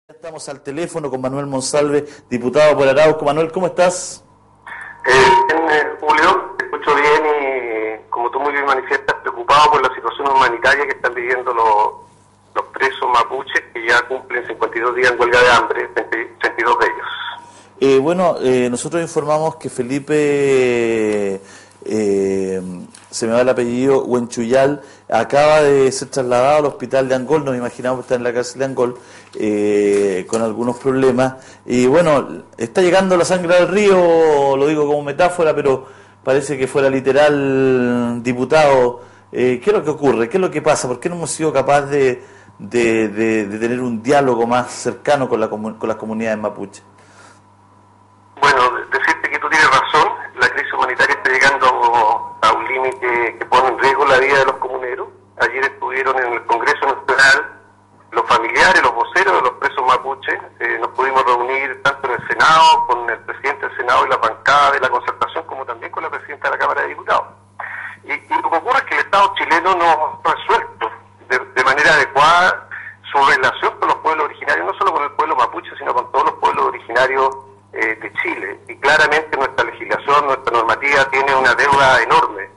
Estamos al teléfono con Manuel Monsalve, diputado por Arauco. Manuel, ¿cómo estás? Julio, te escucho bien y como tú muy bien manifiestas, preocupado por la situación humanitaria que están viviendo los presos mapuches que ya cumplen 52 días en huelga de hambre, 32 de ellos. Nosotros informamos que Felipe, se me va el apellido, Huenchuyal, acaba de ser trasladado al hospital de Angol. Nos imaginamos que está en la cárcel de Angol, con algunos problemas. Y bueno, está llegando la sangre al río, lo digo como metáfora, pero parece que fuera literal, diputado. ¿Qué es lo que ocurre? ¿Qué es lo que pasa? ¿Por qué no hemos sido capaces de tener un diálogo más cercano con las comunidades mapuches? Bueno, decirte que tú tienes razón, la crisis humanitaria está llegando a un límite que pone en riesgo la vida de los comuneros. Ayer estuvieron en el Congreso Nacional los familiares, los voceros de los presos mapuches. Nos pudimos reunir tanto en el Senado, con el presidente del Senado y la bancada de la Concertación, como también con la presidenta de la Cámara de Diputados. Y lo que ocurre es que el Estado chileno no ha resuelto de manera adecuada su relación con los pueblos originarios, no solo con el pueblo mapuche, sino con todos los pueblos originarios de Chile. Y claramente nuestra legislación, nuestra normativa tiene una deuda enorme,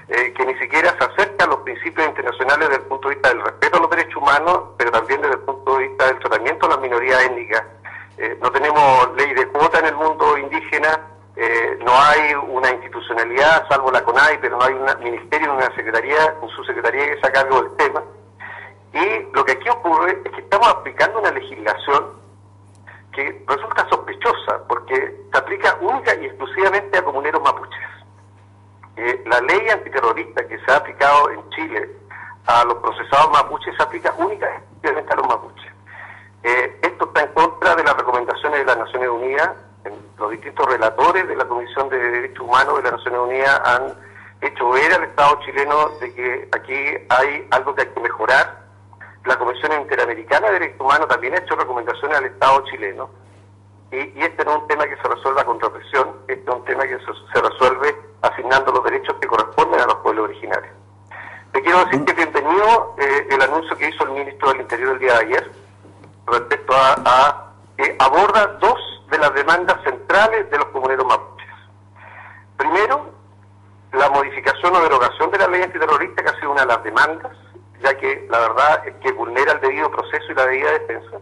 que ni siquiera se acerca a los principios internacionales desde el punto de vista del respeto a los derechos humanos, pero también desde el punto de vista del tratamiento de las minorías étnicas. No tenemos ley de cuota en el mundo indígena, no hay una institucionalidad, salvo la CONAI, pero no hay un ministerio, una secretaría, un subsecretaría que se haga cargo del tema. Y lo que aquí ocurre es que estamos aplicando una legislación que resulta sospechosa, porque se aplica única y exclusivamente a comuneros mapuches. La ley antiterrorista que se ha aplicado en Chile a los procesados mapuches se aplica única y exclusivamente a los mapuches. Esto está en contra de las recomendaciones de las Naciones Unidas. Los distintos relatores de la Comisión de Derechos Humanos de las Naciones Unidas han hecho ver al Estado chileno de que aquí hay algo que hay que mejorar. La Comisión Interamericana de Derechos Humanos también ha hecho recomendaciones al Estado chileno. Y este no es un tema que se resuelva con represión, este es un tema que se resuelve asignando los derechos que corresponden a los pueblos originarios. Te quiero decir que bienvenido el anuncio que hizo el ministro del Interior el día de ayer respecto a que aborda dos de las demandas centrales de los comuneros mapuches. Primero, la modificación o derogación de la ley antiterrorista, que ha sido una de las demandas, ya que la verdad es que vulnera el debido proceso y la debida defensa.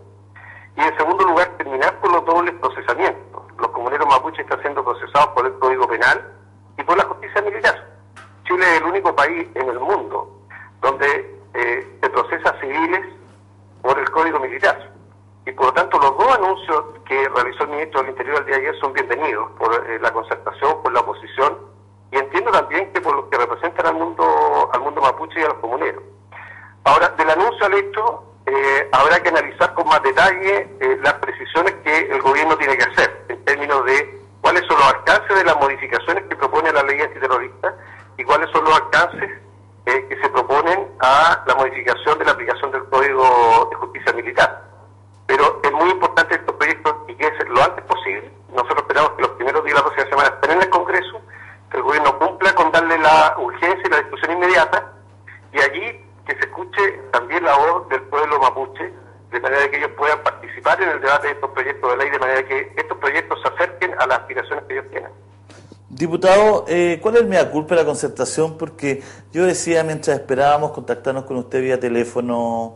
Y en segundo lugar, terminar con los dobles procesamientos. Los comuneros mapuches están siendo procesados por el Código Penal y por la justicia militar. Chile es el único país en el mundo donde se procesa civiles por el Código Militar. Y por lo tanto los dos anuncios que realizó el ministro del Interior el día de ayer son bienvenidos por la Concertación, por la oposición, y entiendo también que por los que representan al mundo mapuche y a los comuneros. Ahora, del anuncio al hecho, habrá que analizar con más detalle las precisiones que el gobierno tiene que hacer en términos de cuáles son los alcances de las modificaciones que propone la ley antiterrorista y cuáles son los alcances que se proponen a la modificación de la aplicación del Código de Justicia Militar. Pero es muy importante estos proyectos y que es lo antes posible. Nosotros esperamos que los primeros días de la próxima semana estén en el Congreso, que el gobierno cumpla con darle la urgencia y la discusión inmediata, y allí que se escuche también la voz del pueblo mapuche, de manera que ellos puedan participar en el debate de estos proyectos de ley, de manera que estos proyectos se acerquen a las aspiraciones que ellos tienen. Diputado, ¿cuál es el mea culpa de la Concertación? Porque yo decía, mientras esperábamos contactarnos con usted vía teléfono,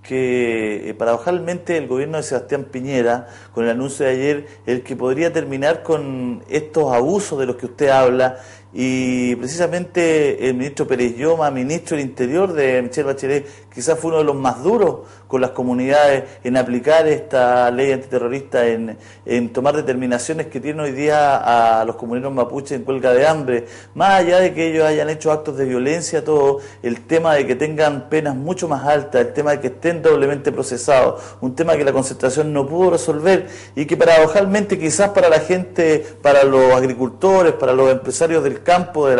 que paradojalmente el gobierno de Sebastián Piñera, con el anuncio de ayer, el que podría terminar con estos abusos de los que usted habla, y precisamente el ministro Pérez Lloma, ministro del Interior de Michelle Bachelet, quizás fue uno de los más duros con las comunidades en aplicar esta ley antiterrorista, en tomar determinaciones que tienen hoy día a los comuneros mapuches en huelga de hambre. Más allá de que ellos hayan hecho actos de violencia, todo el tema de que tengan penas mucho más altas, el tema de que estén doblemente procesados, un tema que la Concertación no pudo resolver y que paradojalmente quizás para la gente, para los agricultores, para los empresarios del campo de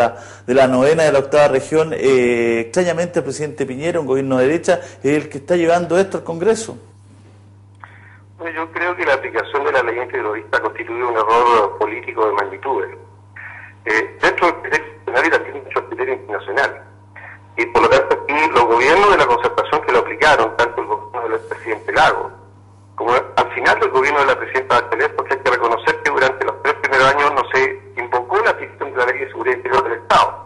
la novena y de la octava región, extrañamente el presidente Piñera, un gobierno de derecha, es el que está llevando esto al Congreso. Bueno, yo creo que la aplicación de la ley antiterrorista constituye un error político de magnitudes. Dentro del criterio nacional y también dentro del criterio internacional. Y por lo tanto aquí los gobiernos de la Concertación que lo aplicaron, tanto el gobierno del expresidente Lagos gobierno de la presidenta Bachelet, porque hay que reconocer que durante los 3 primeros años no se invocó la aplicación de la Ley de Seguridad Interior del Estado,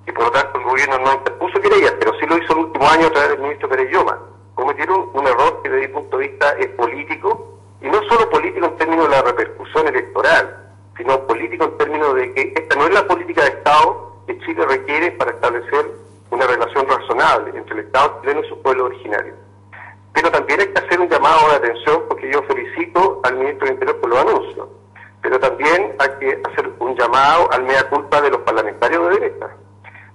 y por lo tanto el gobierno no interpuso querellas, pero sí lo hizo el último año a través del ministro Pérez Lloma. Cometieron un error que desde mi punto de vista es político, y no solo político en términos de la repercusión electoral, sino político en términos de que esta no es la política de Estado que Chile requiere para establecer una relación razonable entre el Estado chileno y su pueblo originario. Pero también hay que hacer un llamado de atención, porque yo felicito al ministro del Interior por los anuncios, pero también hay que hacer un llamado al mea culpa de los parlamentarios de derecha.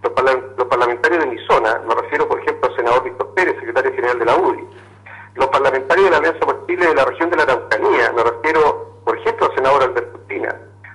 Los parlamentarios de mi zona, me refiero por ejemplo al senador Víctor Pérez, secretario general de la UDI, los parlamentarios de la Alianza por Chile de la región de la Araucanía, me refiero por ejemplo al senador Alberto Espina,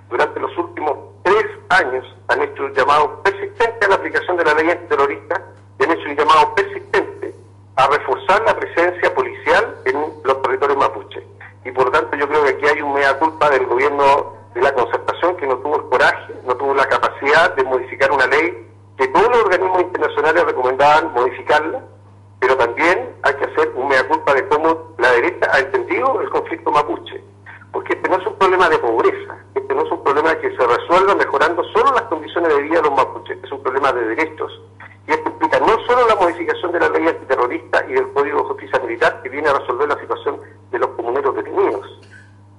durante los últimos 3 años han hecho un llamado persistente a la aplicación de la ley antiterrorista y han hecho un llamado persistente a reforzar la presencia policial en los territorios mapuche. Y por lo tanto yo creo que aquí hay un mea culpa del gobierno de la concertación, que no tuvo el coraje, no tuvo la capacidad de modificar una ley que todos los organismos internacionales recomendaban modificarla, pero también hay que hacer un mea culpa de cómo la derecha ha entendido el conflicto mapuche, porque este no es un problema de pobreza, este no es un problema que se resuelva mejorando solo las condiciones de vida de los mapuches, es un problema de derechos, y esto implica no solo la modificación de la ley antiterrorista y del Código de Justicia Militar, que viene a resolver la situación de los comuneros detenidos,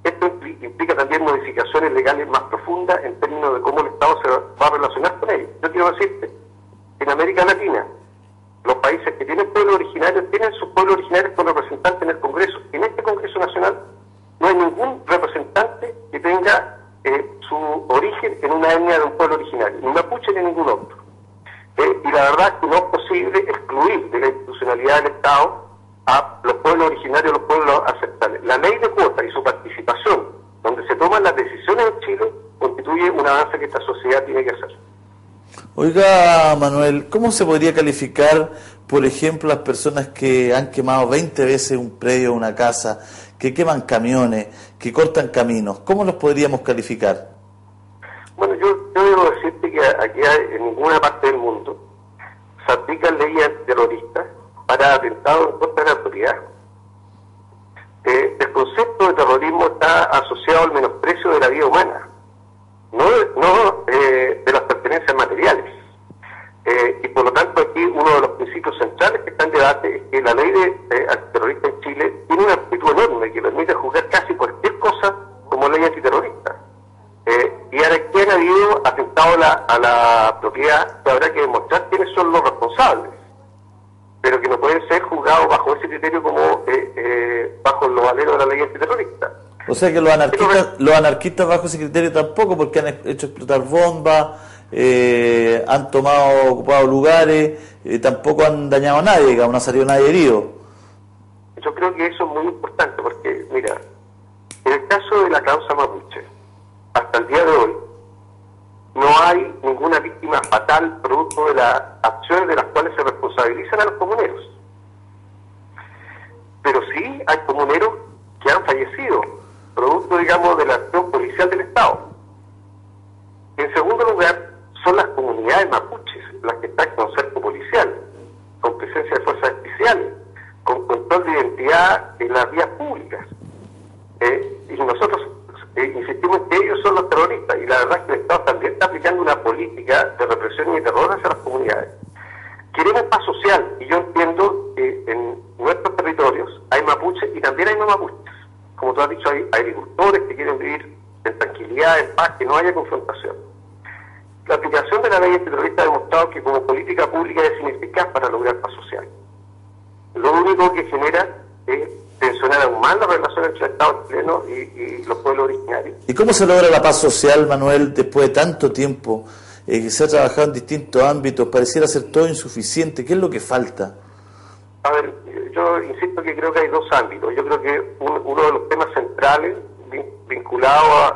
esto implica también modificaciones legales más profundas en términos de cómo el Estado se va a relacionar con ellos. Yo quiero decirte, en América Latina, los países que tienen pueblos originarios tienen sus pueblos originarios con representantes en el Congreso. En este Congreso Nacional no hay ningún representante que tenga su origen en una etnia de un pueblo originario, ni mapuche ni ningún otro. Y la verdad es que no es posible excluir de la institucionalidad del Estado a los pueblos originarios, los pueblos aceptables. La ley de cuotas y su participación, donde se toman las decisiones en Chile, constituye un avance que esta sociedad tiene que hacer. Oiga, Manuel, ¿cómo se podría calificar, por ejemplo, las personas que han quemado 20 veces un predio, una casa, que queman camiones, que cortan caminos? ¿Cómo los podríamos calificar? Bueno, yo debo decirte que aquí en ninguna parte del mundo se aplican leyes antiterroristas para atentados en contra de la autoridad. El concepto de terrorismo está asociado al menosprecio de la vida humana, no de las pertenencias materiales. Y por lo tanto aquí uno de los principios centrales que está en debate es que la ley de antiterrorista en Chile tiene una amplitud enorme que permite juzgar casi cualquier cosa como ley antiterrorista. Y ahora que han habido atentado a la propiedad, que habrá que demostrar quiénes son los responsables, pero que no pueden ser juzgados bajo ese criterio como bajo los aleros de la ley antiterrorista. O sea que los anarquistas bajo ese criterio tampoco, porque han hecho explotar bombas, han ocupado lugares, tampoco han dañado a nadie, digamos, no ha salido nadie herido. Yo creo que eso es muy importante, porque, mira, en el caso de la causa mapuche, hasta el día de hoy, no hay ninguna víctima fatal producto de las acciones de las cuales se responsabilizan a los comuneros. Pero sí hay comuneros que han fallecido, producto, digamos, de la acción policial del Estado. En segundo lugar, son las comunidades mapuches las que están con cerco policial, con presencia de fuerzas especiales, con control de identidad en las vías públicas. Y nosotros insistimos en que ellos son los terroristas, y la verdad es que el Estado también está aplicando una política de represión y de terror hacia las comunidades. Queremos paz social, y yo entiendo que en nuestros territorios hay mapuches y también hay no mapuches. Como tú has dicho, hay agricultores que quieren vivir en tranquilidad, en paz, que no haya confrontación. La aplicación de la ley antiterrorista ha demostrado que como política pública es ineficaz para lograr paz social. Lo único que genera es tensionar aún más la relación entre el Estado chileno y los pueblos originarios. ¿Y cómo se logra la paz social, Manuel, después de tanto tiempo que se ha trabajado en distintos ámbitos? Pareciera ser todo insuficiente. ¿Qué es lo que falta? A ver, yo insisto que creo que hay dos ámbitos. Yo creo que uno de los temas centrales vinculados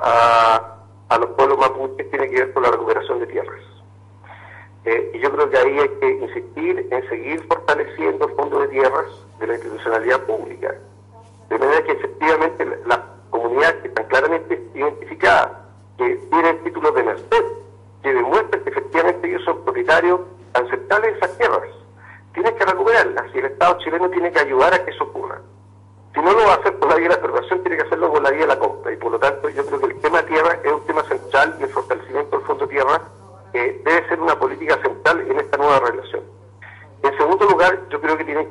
a los pueblos mapuches tiene que ver con la recuperación de tierras. Y yo creo que ahí hay que insistir en seguir fortaleciendo el fondo de tierras de la institucionalidad pública, de manera que efectivamente las comunidades que están claramente identificadas, que tienen títulos de merced, que demuestren que efectivamente ellos son propietarios ancestrales de esas tierras, tienen que recuperarlas, y el Estado chileno tiene que ayudar a que eso ocurra. Si no lo va a hacer por la la vía de la expropiación, tiene que hacerlo con la vía de la compra. Y por lo tanto, yo creo que el tema tierra es un tema central y el fortalecimiento del Fondo Tierra debe ser una política central en esta nueva relación. En segundo lugar, yo creo que tienen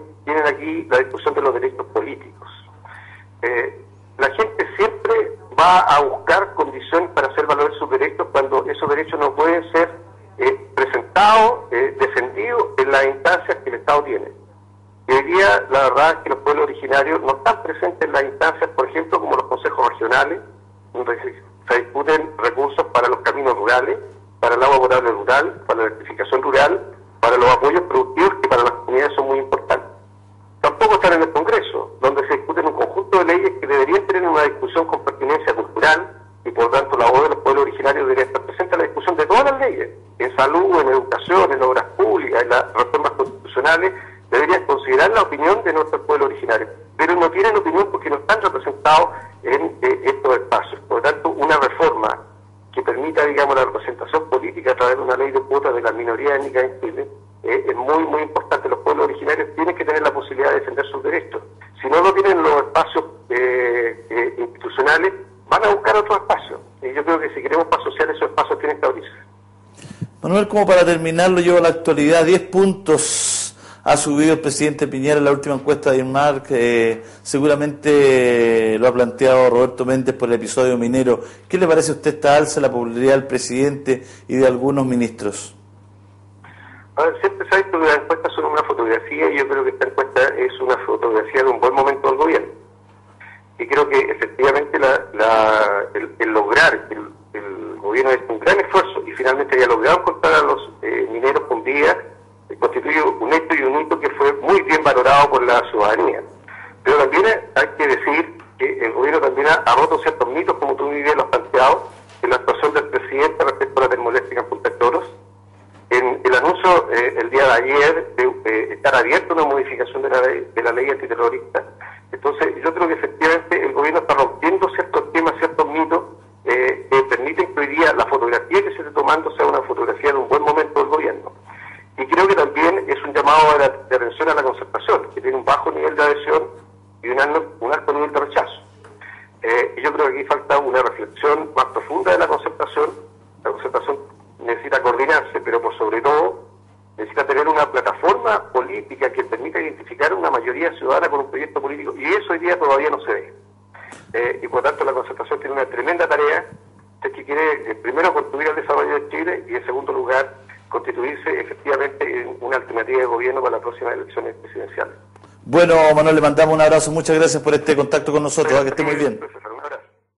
aquí la discusión de los derechos políticos. La gente siempre va a buscar condiciones para hacer valer sus derechos cuando esos derechos no pueden ser presentados, defendidos en las instancias que el Estado tiene. Y hoy día, la verdad es que los pueblos originarios no están presentes en las instancias, por ejemplo, como los consejos regionales, donde se discuten recursos para los caminos rurales, para el agua potable rural, para la electrificación rural, para los apoyos productivos que para las comunidades son muy importantes. Tampoco están en el Congreso, donde se discuten un conjunto de leyes que deberían tener una discusión con pertinencia cultural y por lo tanto la voz de los pueblos originarios debería estar presente en la discusión de todas las leyes, en salud, en educación, en obras públicas, en las reformas constitucionales. Deberían considerar la opinión de nuestro pueblo originario, pero no tienen opinión porque no están representados en estos espacios. Por lo tanto, una reforma que permita, digamos, la representación política a través de una ley de cuotas de las minorías étnicas en Chile es muy, muy importante. Los pueblos originarios tienen que tener la posibilidad de defender sus derechos. Si no lo tienen en los espacios institucionales, van a buscar otros espacios. Y yo creo que si queremos paz social, esos espacios tienen que abrirse. Manuel, como para terminar, lo llevo a la actualidad, 10 puntos ha subido el presidente Piñera en la última encuesta de INMARC, seguramente lo ha planteado Roberto Méndez por el episodio minero. ¿Qué le parece a usted esta alza en la popularidad del presidente y de algunos ministros? A ver, siempre se ha visto que las encuestas son una fotografía y yo creo que esta encuesta es una fotografía de un buen momento del gobierno. Y creo que efectivamente el lograr que el gobierno ha hecho un gran esfuerzo y finalmente haya logrado encontrar a los mineros con vida, constituye un hecho y un hito que fue muy bien valorado por la ciudadanía. Pero también hay que decir que el gobierno también ha roto ciertos mitos, como tú muy bien lo has planteado, en la actuación del presidente respecto a la termoeléctrica en Punta Toros, en el anuncio el día de ayer de estar abierto a una modificación de la ley antiterrorista. Entonces yo creo que efectivamente el gobierno está rompiendo ciertos temas, ciertos mitos que permiten que hoy día la fotografía que se esté tomando sea una fotografía de un buen momento del gobierno. Y creo que también es un llamado de atención a la concertación, que tiene un bajo nivel de adhesión y un alto nivel de rechazo. Y yo creo que aquí falta una reflexión más profunda de la concertación. La concertación necesita coordinarse, pero por sobre todo necesita tener una plataforma política que permita identificar una mayoría ciudadana con un proyecto político, y eso hoy día todavía no se ve. Y por tanto la concertación tiene una tremenda tarea, es que quiere primero contribuir al desarrollo de Chile y en segundo lugar constituirse efectivamente en una alternativa de gobierno para las próximas elecciones presidenciales. Bueno, Manuel, le mandamos un abrazo, muchas gracias por este contacto con nosotros, que esté muy bien.